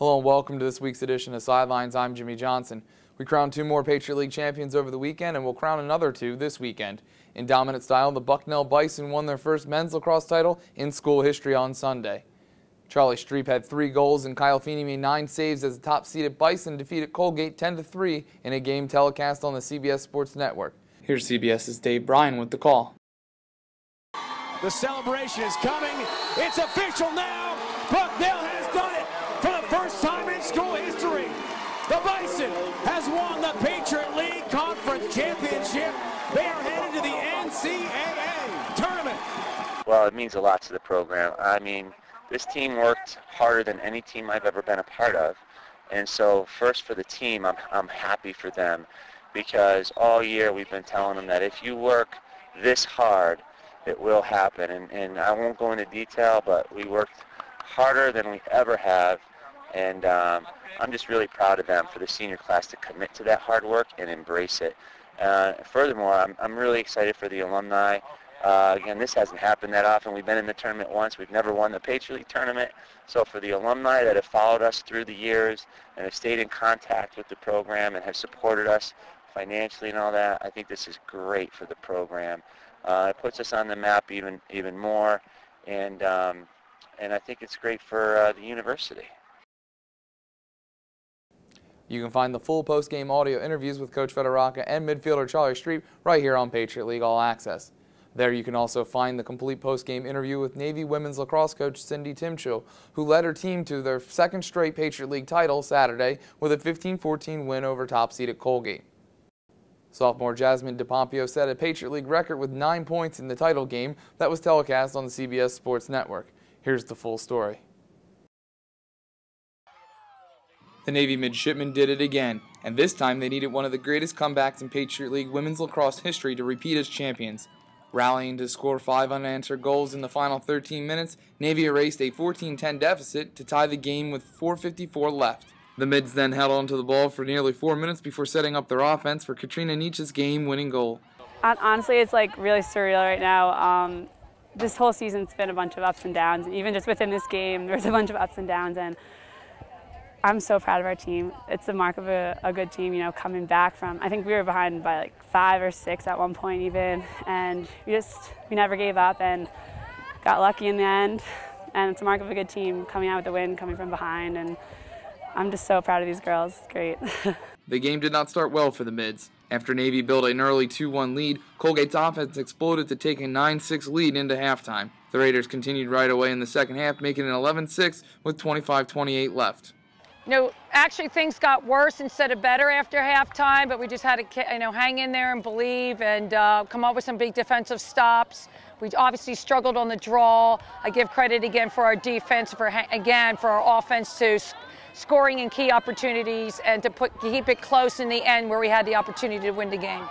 Hello and welcome to this week's edition of Sidelines. I'm Jimmy Johnson. We crowned 2 more Patriot League champions over the weekend, and we'll crown another 2 this weekend. In dominant style, the Bucknell Bison won their first men's lacrosse title in school history on Sunday. Charlie Streep had 3 goals, and Kyle Feeney made 9 saves as the top-seeded Bison defeated Colgate 10-3 in a game telecast on the CBS Sports Network. Here's CBS's Dave Bryan with the call. The celebration is coming. It's official now. Bucknell has done it for the first time in school history. The Bison has won the Patriot League Conference Championship. They are headed to the NCAA tournament. Well, it means a lot to the program. I mean, this team worked harder than any team I've ever been a part of. And so first for the team, I'm happy for them, because all year we've been telling them that if you work this hard, it will happen. And I won't go into detail, but we worked harder than we ever have. And I'm just really proud of them for the senior class to commit to that hard work and embrace it. Furthermore, I'm really excited for the alumni. Again, this hasn't happened that often. We've been in the tournament once. We've never won the Patriot League tournament. So for the alumni that have followed us through the years and have stayed in contact with the program and have supported us financially and all that, I think this is great for the program. It puts us on the map even more, and I think it's great for the university. You can find the full post-game audio interviews with Coach Federaca and midfielder Charlie Streep right here on Patriot League All Access. There you can also find the complete post-game interview with Navy women's lacrosse coach Cindy Timchel, who led her team to their 2nd straight Patriot League title Saturday with a 15-14 win over top-seeded Colgate. Sophomore Jasmine DePompio set a Patriot League record with 9 points in the title game that was telecast on the CBS Sports Network. Here's the full story. The Navy midshipmen did it again, and this time they needed one of the greatest comebacks in Patriot League women's lacrosse history to repeat as champions. Rallying to score 5 unanswered goals in the final 13 minutes, Navy erased a 14-10 deficit to tie the game with 4:54 left. The Mids then held onto the ball for nearly 4 minutes before setting up their offense for Katrina Nietzsche's game-winning goal. Honestly, it's like really surreal right now. This whole season's been a bunch of ups and downs, and even just within this game, there's a bunch of ups and downs, and I'm so proud of our team. It's the mark of a good team, you know, coming back from, I think we were behind by like 5 or 6 at one point even, and we never gave up and got lucky in the end, and it's a mark of a good team coming out with the win, coming from behind, and I'm just so proud of these girls. It's great. The game did not start well for the Mids. After Navy built an early 2-1 lead, Colgate's offense exploded to take a 9-6 lead into halftime. The Raiders continued right away in the second half, making it 11-6 with 25-28 left. You know, actually things got worse instead of better after halftime, but we just had to, you know, hang in there and believe and come up with some big defensive stops. We obviously struggled on the draw. I give credit again for our defense, for our offense to scoring in key opportunities and to keep it close in the end where we had the opportunity to win the game.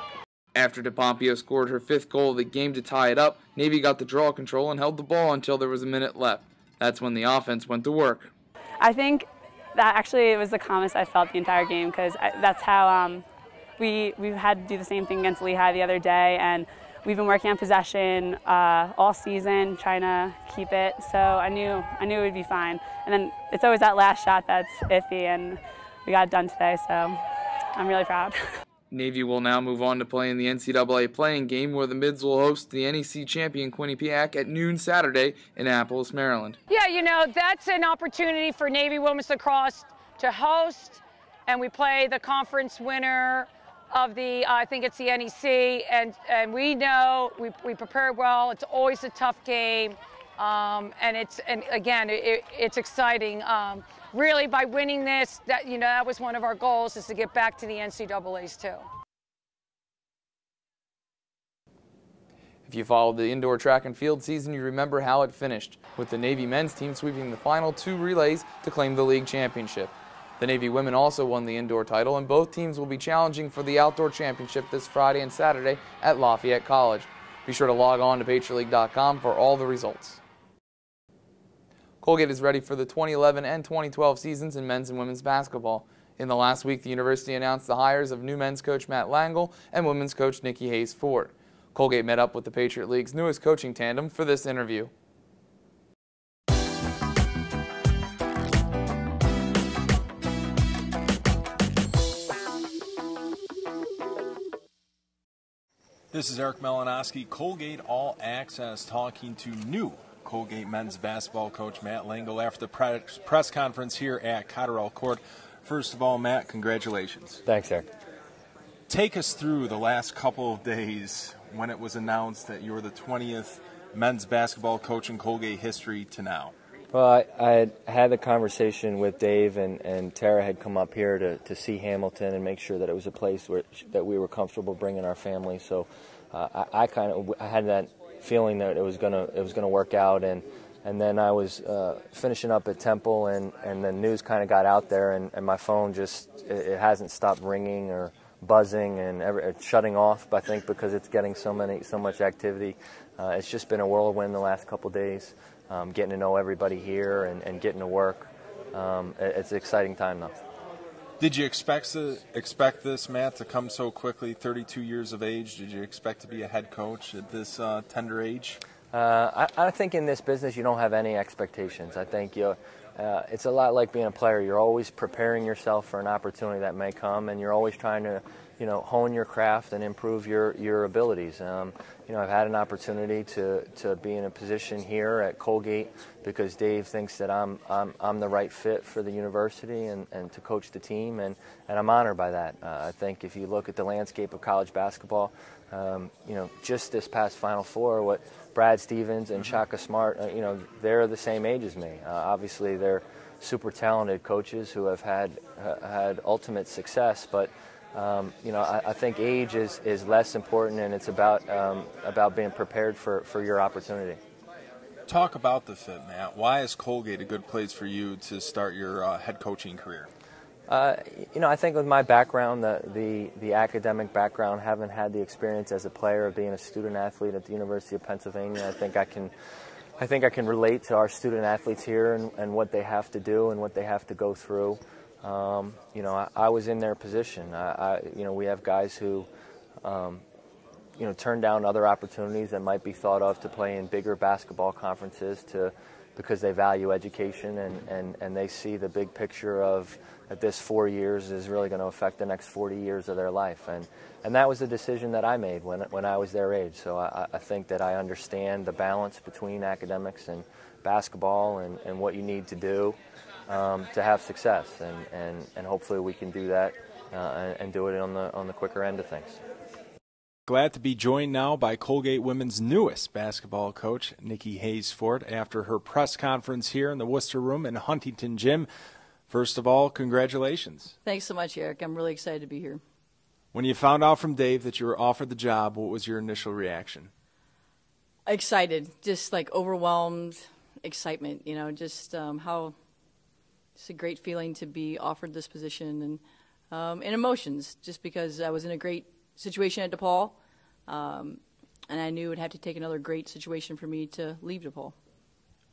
After DePompio scored her 5th goal of the game to tie it up, Navy got the draw control and held the ball until there was a minute left. That's when the offense went to work. I think that actually was the calmest I felt the entire game, because that's how we had to do the same thing against Lehigh the other day, and we've been working on possession all season, trying to keep it. So I knew it would be fine. And then it's always that last shot that's iffy, and we got it done today. So I'm really proud. Navy will now move on to play in the NCAA playing game, where the Mids will host the NEC champion Quinnipiac at noon Saturday in Annapolis, Maryland. Yeah, you know, that's an opportunity for Navy women's lacrosse to host, and we play the conference winner of the, I think it's the NEC, and we know we prepare well. It's always a tough game, and again, it's exciting. Really, by winning this, that was one of our goals, is to get back to the NCAAs too. If you followed the indoor track and field season, you remember how it finished, with the Navy men's team sweeping the final 2 relays to claim the league championship. The Navy women also won the indoor title, and both teams will be challenging for the outdoor championship this Friday and Saturday at Lafayette College. Be sure to log on to patriotleague.com for all the results. Colgate is ready for the 2011 and 2012 seasons in men's and women's basketball. In the last week, the university announced the hires of new men's coach Matt Langle and women's coach Nikki Hayes-Ford. Colgate met up with the Patriot League's newest coaching tandem for this interview. This is Eric Malinowski, Colgate All Access, talking to new Colgate men's basketball coach Matt Langle after the press conference here at Cotterell Court. First of all, Matt, congratulations. Thanks, Eric. Take us through the last couple of days when it was announced that you were the 20th men's basketball coach in Colgate history to now. Well, I had the conversation with Dave, and Tara had come up here to see Hamilton and make sure that it was a place that we were comfortable bringing our family. So I had that feeling that it was gonna work out, and then I was finishing up at Temple, and the news kind of got out there, and my phone just it hasn't stopped ringing or buzzing and shutting off. I think because it's getting so much activity. It's just been a whirlwind the last couple days. Getting to know everybody here and getting to work. It's an exciting time now. Did you expect this, Matt, to come so quickly? 32 years of age. Did you expect to be a head coach at this tender age? I think in this business you don't have any expectations. I think it's a lot like being a player. You're always preparing yourself for an opportunity that may come, and you're always trying to hone your craft and improve your abilities. I've had an opportunity to be in a position here at Colgate because Dave thinks that I'm the right fit for the university and to coach the team, and I'm honored by that. I think if you look at the landscape of college basketball, just this past Final Four, what Brad Stevens and Shaka Smart, they're the same age as me. Obviously, they're super talented coaches who have had ultimate success, but I think age is less important, and it's about being prepared for your opportunity. Talk about the fit, Matt. Why is Colgate a good place for you to start your head coaching career? I think with my background, the academic background, haven't had the experience as a player of being a student athlete at the University of Pennsylvania. I think I can relate to our student athletes here and what they have to do and what they have to go through. I was in their position. We have guys who, turn down other opportunities that might be thought of to play in bigger basketball conferences because they value education and they see the big picture of that this 4 years is really going to affect the next 40 years of their life. And that was the decision that I made when I was their age. So I think that I understand the balance between academics and basketball and what you need to do to have success, and hopefully we can do that and do it on the quicker end of things. Glad to be joined now by Colgate women's newest basketball coach, Nikki Hayes-Ford, after her press conference here in the Worcester Room in Huntington Gym. First of all, congratulations. Thanks so much, Eric. I'm really excited to be here. When you found out from Dave that you were offered the job, what was your initial reaction? Excited, just like overwhelmed excitement, just how it's a great feeling to be offered this position, and emotions, just because I was in a great situation at DePaul, and I knew it would have to take another great situation for me to leave DePaul.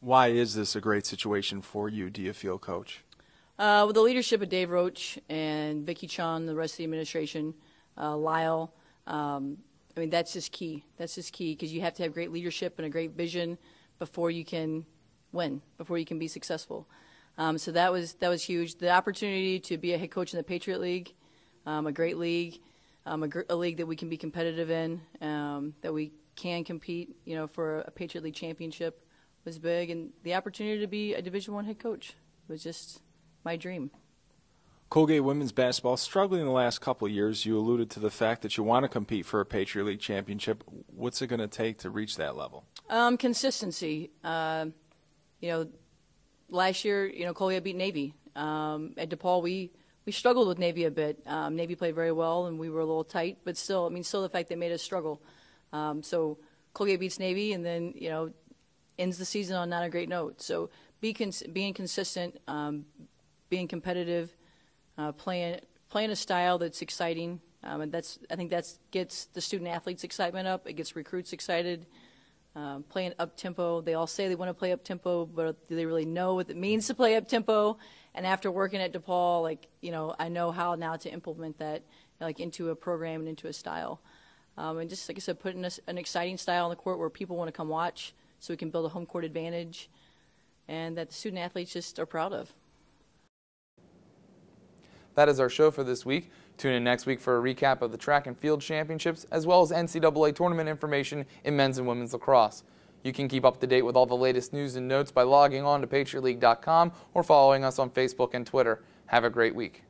Why is this a great situation for you, do you feel, Coach? With the leadership of Dave Roach and Vicki Chun, the rest of the administration, Lyle, that's just key. That's just key because you have to have great leadership and a great vision before you can win, before you can be successful. So that was huge. The opportunity to be a head coach in the Patriot League, a great league, a league that we can be competitive in, that we can compete, for a Patriot League championship was big, and the opportunity to be a Division I head coach was just my dream. Colgate women's basketball struggling in the last couple of years. You alluded to the fact that you want to compete for a Patriot League championship. What's it going to take to reach that level? Consistency. Last year, Colgate beat Navy. At DePaul, we struggled with Navy a bit. Navy played very well, and we were a little tight, but still the fact they made us struggle. So Colgate beats Navy, and then, ends the season on not a great note. So being consistent, being competitive, playing a style that's exciting, and I think that gets the student athletes' excitement up. It gets recruits excited. Playing up tempo. They all say they want to play up tempo, but do they really know what it means to play up tempo? And after working at DePaul, I know how now to implement that, into a program and into a style. And just like I said, putting an exciting style on the court where people want to come watch, so we can build a home court advantage, and that the student athletes just are proud of. That is our show for this week. Tune in next week for a recap of the track and field championships, as well as NCAA tournament information in men's and women's lacrosse. You can keep up to date with all the latest news and notes by logging on to PatriotLeague.com or following us on Facebook and Twitter. Have a great week.